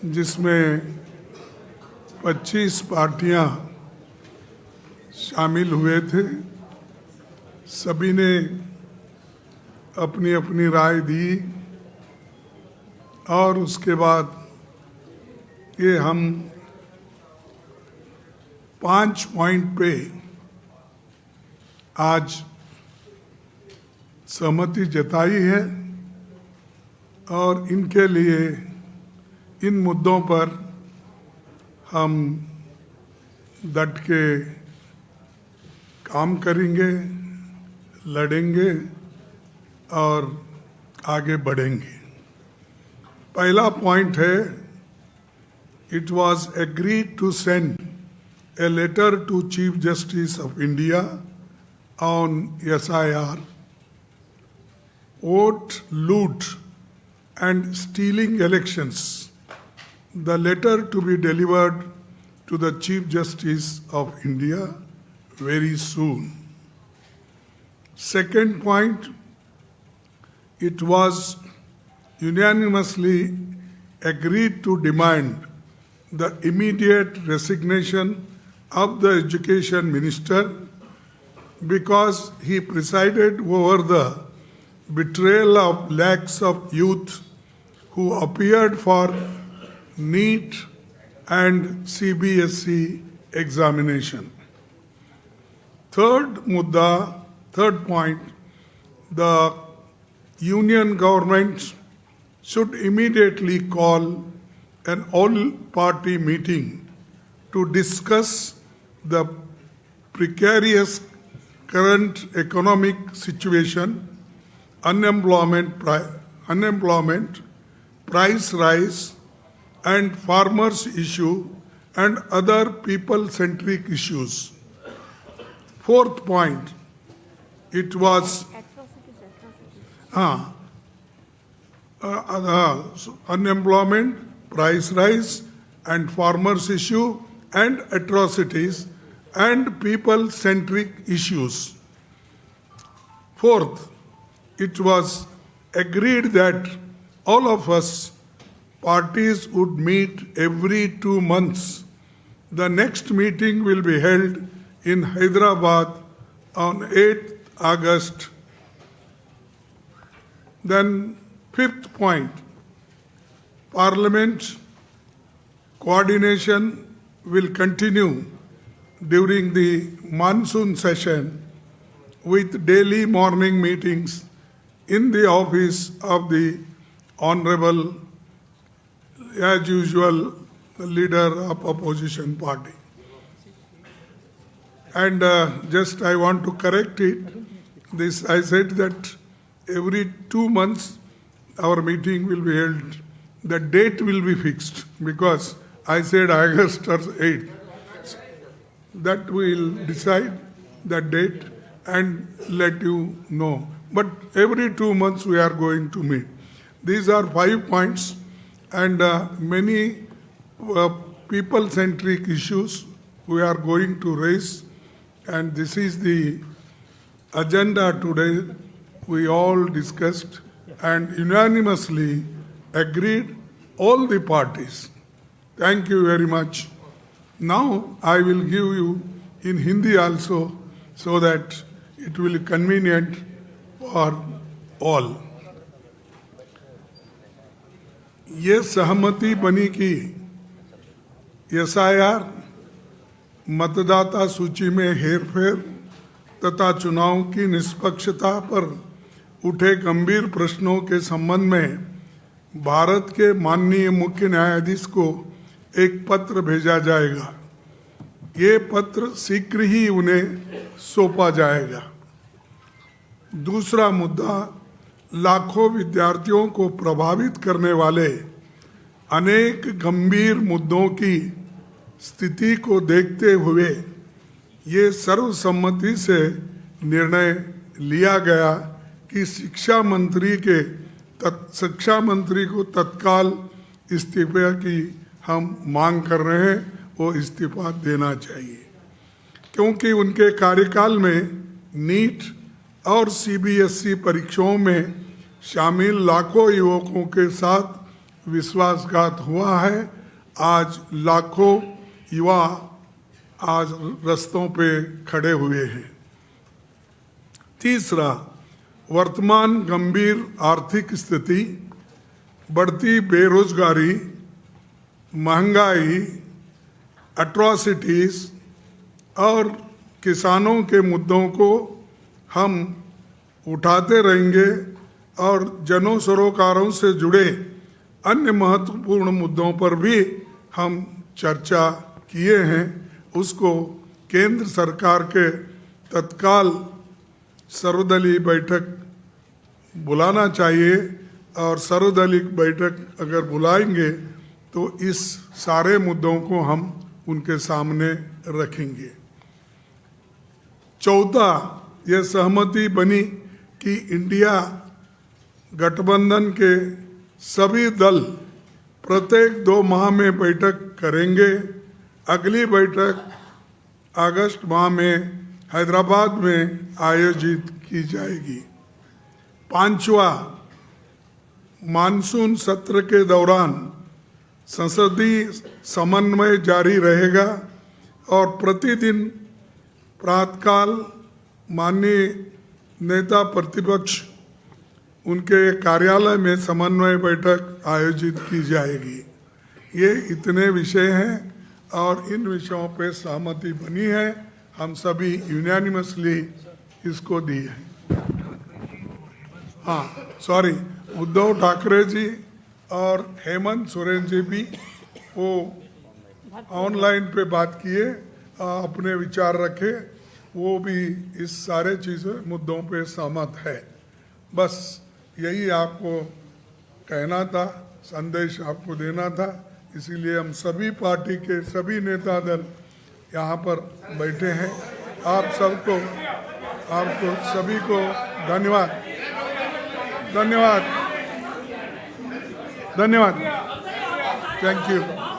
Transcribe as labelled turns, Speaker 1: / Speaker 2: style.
Speaker 1: जिसमें 25 पार्टियां शामिल हुए थे। सभी ने अपनी अपनी राय दी और उसके बाद ये हम 5 पॉइंट पे आज सहमति जताई है और इनके लिए इन मुद्दों पर हम डट के काम करेंगे, लड़ेंगे और आगे बढ़ेंगे। पहला पॉइंट है, it was agreed to send a letter to Chief Justice of India on SIR, vote, loot and stealing elections. The letter to be delivered to the Chief Justice of India very soon. Second point, it was unanimously agreed to demand the immediate resignation of the Education Minister because he presided over the betrayal of lakhs of youth who appeared for NEET and CBSE examination. Third point, the union government should immediately call an all-party meeting to discuss the precarious current economic situation, unemployment, price rise, and farmers' issue, and other people-centric issues. Fourth point, it was unemployment, price rise, and farmers' issue, and atrocities and people-centric issues. Fourth, it was agreed that all of us parties would meet every 2 months. The next meeting will be held in Hyderabad on 8th August. Then fifth point, Parliament coordination will continue during the monsoon session with daily morning meetings in the office of the Honorable, as usual, leader of opposition party. And just I want to correct it. This I said that every 2 months our meeting will be held. The date will be fixed because I said August or 8th. That we will decide the date and let you know. But every 2 months we are going to meet. These are 5 points and many people-centric issues we are going to raise. And this is the agenda today. We all discussed and unanimously agreed, all the parties. Thank you very much. Now I will give you in Hindi also so that it will be convenient for all. ये सहमति बनी कि SIR, मतदाता सूची में हेरफेर तथा चुनाव की निष्पक्षता पर उठे गंभीर प्रश्नों के संबंध में भारत के माननीय मुख्य न्यायाधीश को एक पत्र भेजा जाएगा। ये पत्र शीघ्र ही उन्हें सौंपा जाएगा। दूसरा मुद्दा, लाखों विद्यार्थियों को प्रभावित करने वाले अनेक गंभीर मुद्दों की स्थिति को देखते हुए ये सर्वसम्मति से निर्णय लिया गया कि शिक्षा मंत्री को तत्काल इस्तीफे की हम मांग कर रहे हैं, वो इस्तीफा देना चाहिए क्योंकि उनके कार्यकाल में नीट और सीबीएसई परीक्षाओं में शामिल लाखों युवकों के साथ विश्वासघात हुआ है। आज लाखों युवा आज रास्तों पे खड़े हुए हैं। तीसरा, वर्तमान गंभीर आर्थिक स्थिति, बढ़ती बेरोजगारी, महंगाई, एट्रॉसिटीज और किसानों के मुद्दों को हम उठाते रहेंगे और जनों सरोकारों से जुड़े अन्य महत्वपूर्ण मुद्दों पर भी हम चर्चा किए हैं। उसको केंद्र सरकार के तत्काल सर्वदलीय बैठक बुलाना चाहिए और सर्वदलीय बैठक अगर बुलाएंगे तो इस सारे मुद्दों को हम उनके सामने रखेंगे। चौथा, यह सहमति बनी कि इंडिया गठबंधन के सभी दल प्रत्येक 2 माह में बैठक करेंगे। अगली बैठक अगस्त माह में हैदराबाद में आयोजित की जाएगी। पांचवा, मानसून सत्र के दौरान संसदीय समन्वय जारी रहेगा और प्रतिदिन प्रातःकाल माननीय नेता प्रतिपक्ष उनके कार्यालय में समन्वय बैठक आयोजित की जाएगी। ये इतने विषय हैं और इन विषयों पे सहमति बनी है। हम सभी यूनानिमसली इसको दी है। हाँ, सॉरी, उद्धव ठाकरे जी और हेमंत सोरेन जी भी वो ऑनलाइन पे बात किए, अपने विचार रखे, वो भी इस सारे चीज़ों मुद्दों पे सहमत है। बस यही आपको कहना था, संदेश आपको देना था। इसीलिए हम सभी पार्टी के सभी नेता दल यहाँ पर बैठे हैं। आपको सभी को धन्यवाद। Thank you.